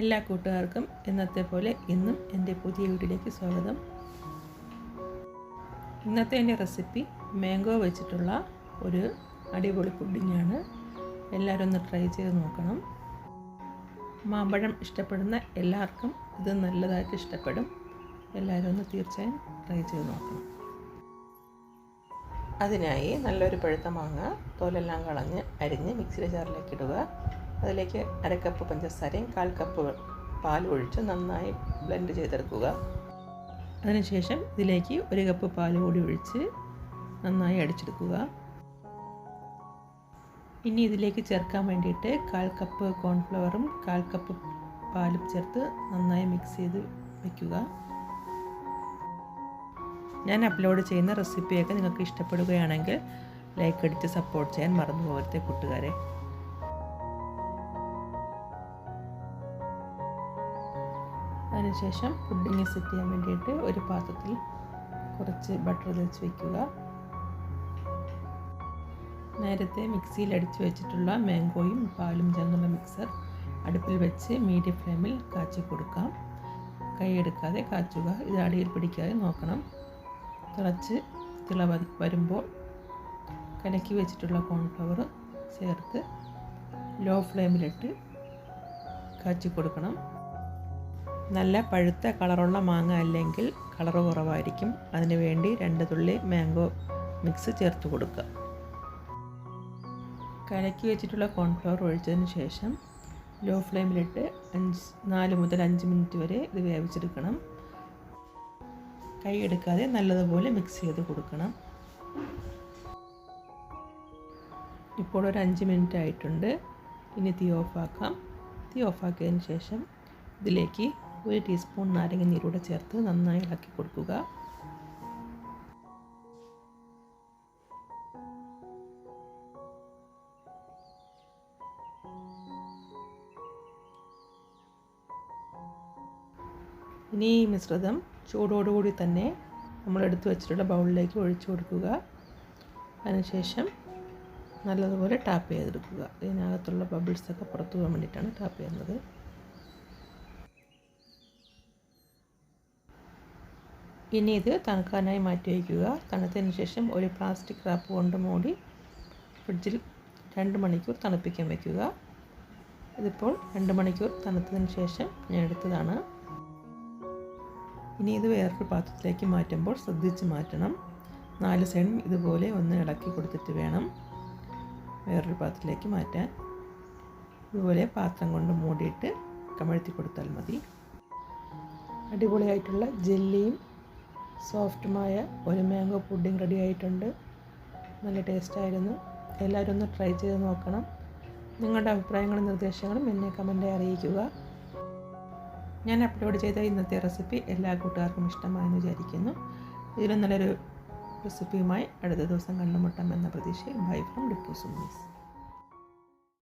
എല്ലാ കൂട്ടുകാർക്കും ഇന്നത്തെ പോലെ ഇന്നും എൻ്റെ പുതിയ വീഡിയോയിലേക്ക് സ്വാഗതം. ഇന്നത്തെ എൻ്റെ റെസിപ്പി മാംഗോ വെച്ചിട്ടുള്ള ഒരു അടിപൊളി പുഡിങ്ങാണ്. എല്ലാവരും ഒന്ന് ട്രൈ ചെയ്ത് നോക്കണം. മാമ്പഴം ഇഷ്ടപ്പെടുന്ന എല്ലാവർക്കും ഇത് നല്ലതായിട്ട് ഇഷ്ടപ്പെടും. എല്ലാവരും ഒന്ന് തീർച്ചയായും ട്രൈ ചെയ്ത് നോക്കണം. അതിനായി നല്ലൊരു പഴുത്ത മാങ്ങ തോലെല്ലാം കളഞ്ഞ് അരിഞ്ഞ് മിക്സിയുടെ ജാറിലേക്ക് ഇടുക. അതിലേക്ക് 1/2 കപ്പ് പഞ്ചസാരയും 1/4 കപ്പ് പാൽ ഒഴിച്ച് നന്നായി ബ്ലെൻഡ് ചെയ്തെടുക്കുക. അതിനുശേഷം ഇതിലേക്ക് 1 കപ്പ് പാൽ കൂടി ഒഴിച്ച് നന്നായി അടിച്ചെടുക്കുക. ഇനി ഇതിലേക്ക് ചേർക്കാൻ വേണ്ടിയിട്ട് 1/4 കപ്പ് കോൺഫ്ലവറും 1/4 കപ്പ് പാലും ചേർത്ത് നന്നായി മിക്സ് ചെയ്ത് വയ്ക്കുക. ഞാൻ അപ്ലോഡ് ചെയ്യുന്ന റെസിപ്പിയൊക്കെ നിങ്ങൾക്ക് ഇഷ്ടപ്പെടുകയാണെങ്കിൽ ലൈക്ക് അടിച്ച് സപ്പോർട്ട് ചെയ്യാൻ മറന്നു പോകരുത് കൂട്ടുകാരെ. അതിനുശേഷം പുഡിങ് സെറ്റ് ചെയ്യാൻ വേണ്ടിയിട്ട് ഒരു പാത്രത്തിൽ കുറച്ച് ബട്ടർ തേച്ച് വയ്ക്കുക. നേരത്തെ മിക്സിയിൽ അടിച്ച് വെച്ചിട്ടുള്ള മാംഗോയും പാലും ചേർന്നുള്ള മിക്സർ അടുപ്പിൽ വെച്ച് മീഡിയം ഫ്ലെയിമിൽ കാച്ചി കൊടുക്കാം. കൈയെടുക്കാതെ കാച്ചുക. ഇത് അടിയിൽ പിടിക്കാതെ നോക്കണം. തിള വരുമ്പോൾ കലക്കി വെച്ചിട്ടുള്ള കോൺഫ്ലവർ ചേർത്ത് ലോ ഫ്ലെയിമിലിട്ട് കാച്ചി കൊടുക്കണം. നല്ല പഴുത്ത കളറുള്ള മാങ്ങ അല്ലെങ്കിൽ കളറ് കുറവായിരിക്കും. അതിന് വേണ്ടി 2 തുള്ളി മാംഗോ മിക്സ് ചേർത്ത് കൊടുക്കുക. കലക്കി വെച്ചിട്ടുള്ള കോൺഫ്ലവർ ഒഴിച്ചതിന് ശേഷം ലോ ഫ്ലെയിമിലിട്ട് 4 മുതൽ 5 മിനിറ്റ് വരെ ഇത് വേവിച്ചെടുക്കണം. കൈ എടുക്കാതെ നല്ലതുപോലെ മിക്സ് ചെയ്ത് കൊടുക്കണം. ഇപ്പോൾ ഒരു 5 മിനിറ്റ് ആയിട്ടുണ്ട്. ഇനി തീ ഓഫാക്കാം. തീ ഓഫാക്കിയതിന് ശേഷം ഇതിലേക്ക് 1 ടീസ്പൂൺ നാരങ്ങ നീരൂടെ ചേർത്ത് നന്നായി ഇളക്കി കൊടുക്കുക. ഇനി ഈ മിശ്രിതം ചൂടോടുകൂടി തന്നെ നമ്മൾ എടുത്തു വെച്ചിട്ടുള്ള ബൗളിലേക്ക് ഒഴിച്ചു കൊടുക്കുക. അതിനുശേഷം നല്ലതുപോലെ ടാപ്പ് ചെയ്തെടുക്കുക. ഇതിനകത്തുള്ള ബബിൾസൊക്കെ പുറത്തു പോകാൻ വേണ്ടിയിട്ടാണ് ടാപ്പ് ചെയ്യുന്നത്. ഇനി ഇത് തണുക്കാനായി മാറ്റി വയ്ക്കുക. തണുത്തതിന് ശേഷം ഒരു പ്ലാസ്റ്റിക് റാപ്പ് കൊണ്ട് മൂടി ഫ്രിഡ്ജിൽ 2 മണിക്കൂർ തണുപ്പിക്കാൻ വയ്ക്കുക. ഇതിപ്പോൾ 2 മണിക്കൂർ തണുത്തതിന് ശേഷം ഞാൻ എടുത്തതാണ്. ഇനി ഇത് വേറൊരു പാത്രത്തിലേക്ക് മാറ്റുമ്പോൾ ശ്രദ്ധിച്ച് മാറ്റണം. 4 സൈഡും ഇതുപോലെ ഒന്ന് ഇളക്കി കൊടുത്തിട്ട് വേണം വേറൊരു പാത്രത്തിലേക്ക് മാറ്റാൻ. ഇതുപോലെ പാത്രം കൊണ്ട് മൂടിയിട്ട് കമഴ്ത്തി കൊടുത്താൽ മതി. അടിപൊളിയായിട്ടുള്ള ജെല്ലിയും സോഫ്റ്റുമായ ഒരു മാംഗോ പുഡിംഗ് റെഡി ആയിട്ടുണ്ട്. നല്ല ടേസ്റ്റായിരുന്നു. എല്ലാവരും ഒന്ന് ട്രൈ ചെയ്ത് നോക്കണം. നിങ്ങളുടെ അഭിപ്രായങ്ങളും നിർദ്ദേശങ്ങളും എന്നെ കമൻറ്റായി അറിയിക്കുക. ഞാൻ അപ്ലോഡ് ചെയ്ത ഇന്നത്തെ റെസിപ്പി എല്ലാ കൂട്ടുകാർക്കും ഇഷ്ടമായെന്ന് വിചാരിക്കുന്നു. ഇതിലും നല്ലൊരു റെസിപ്പിയുമായി അടുത്ത ദിവസം കണ്ടുമുട്ടാം എന്ന പ്രതീക്ഷയിൽ ബൈ ഫ്രം ഡിപ്പു സുമീസ്.